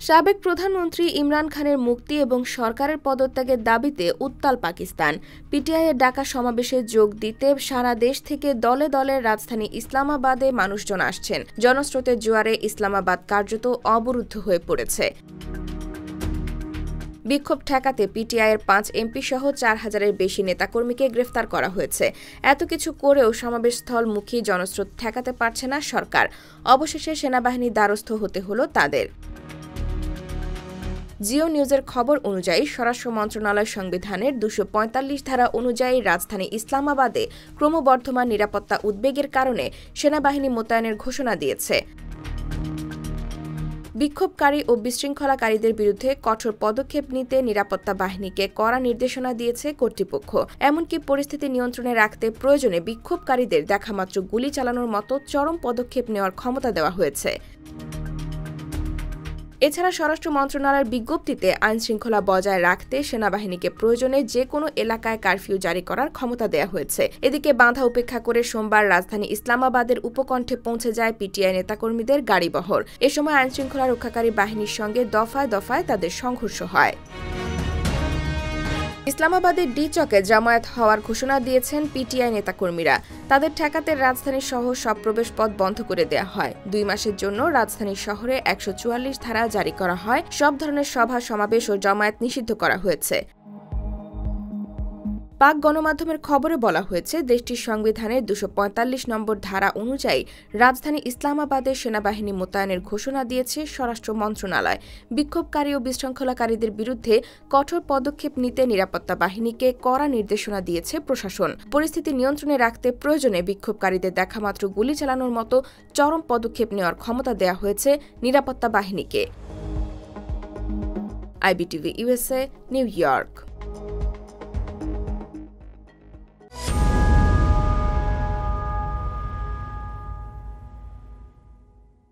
সাবেক প্রধানমন্ত্রী ইমরান খানের মুক্তি এবং সরকারের পদত্যাগের দাবিতে উত্তাল পাকিস্তান। পিটিআইয়ের ডাকা সমাবেশে যোগ দিতে সারা দেশ থেকে দলে দলে রাজধানী ইসলামাবাদে মানুষজন আসছেন। জনস্রোতের জোয়ারে ইসলামাবাদ কার্যত অবরুদ্ধ হয়ে পড়েছে। বিক্ষোভ ঠেকাতে পিটিআইয়ের 5 এমপি সহ 4000-এর বেশি নেতাকর্মীকে গ্রেফতার করা হয়েছে। এত কিছু করেও সমাবেশস্থলমুখী জনস্রোত ঠেকাতে পারছে না সরকার। অবশেষে সেনাবাহিনীর দ্বারস্থ হতে হলো তাদের। জিও নিউজের খবর অনুযায়ী স্বরাষ্ট্র মন্ত্রণালয় সংবিধানের 245 ধারা অনুযায়ী রাজধানী ইসলামাবাদে ক্রমবর্ধমান নিরাপত্তা উদ্বেগের কারণে সেনাবাহিনী মোতায়েনের ঘোষণা দিয়েছে। বিক্ষোভকারী ও বিশৃঙ্খলাকারীদের বিরুদ্ধে কঠোর পদক্ষেপ নিতে নিরাপত্তা বাহিনীকে কড়া নির্দেশনা দিয়েছে কর্তৃপক্ষ। এমনকি পরিস্থিতি নিয়ন্ত্রণে রাখতে প্রয়োজনে বিক্ষোভকারীদের দেখামাত্র গুলি চালানোর মতো চরম পদক্ষেপ নেওয়ার ক্ষমতা দেওয়া হয়েছে। এছাড়া স্বরাষ্ট্র মন্ত্রণালয়ের বিজ্ঞপ্তিতে আইনশৃঙ্খলা বজায় রাখতে সেনাবাহিনীকে প্রয়োজনে যে কোনো এলাকায় কারফিউ জারি করার ক্ষমতা দেওয়া হয়েছে। এদিকে বাধা উপেক্ষা করে সোমবার রাজধানী ইসলামাবাদের উপকণ্ঠে পৌঁছে যায় পিটিআই নেতাকর্মীদের গাড়িবহর। এ সময় আইনশৃঙ্খলা রক্ষাকারী বাহিনীর সঙ্গে দফায় দফায় তাদের সংঘর্ষ হয়। ইসলামাবাদের ডি চকে জামায়াত হওয়ার ঘোষণা দিয়েছেন পিটিআই নেতাকর্মীরা। তাদের ঠেকাতে রাজধানীর সহ সব প্রবেশপথ বন্ধ করে দেওয়া হয়। 2 মাসের জন্য রাজধানীর শহরে 144 ধারা জারি করা হয়। সব ধরনের সভা সমাবেশ ও জামায়াত নিষিদ্ধ করা হয়েছে। পাক গণমাধ্যমের খবরে বলা হয়েছে, দেশটির সংবিধানের 245 নম্বর ধারা অনুযায়ী রাজধানী ইসলামাবাদে সেনাবাহিনী মোতায়েনের ঘোষণা দিয়েছে স্বরাষ্ট্র মন্ত্রণালয়। বিক্ষোভকারী ও বিশৃঙ্খলাকারীদের বিরুদ্ধে কঠোর পদক্ষেপ নিতে নিরাপত্তা বাহিনীকে কড়া নির্দেশনা দিয়েছে প্রশাসন। পরিস্থিতি নিয়ন্ত্রণে রাখতে প্রয়োজনে বিক্ষোভকারীদের দেখামাত্র গুলি চালানোর মতো চরম পদক্ষেপ নেওয়ার ক্ষমতা দেওয়া হয়েছে নিরাপত্তা বাহিনীকে। IBTV USA, new York.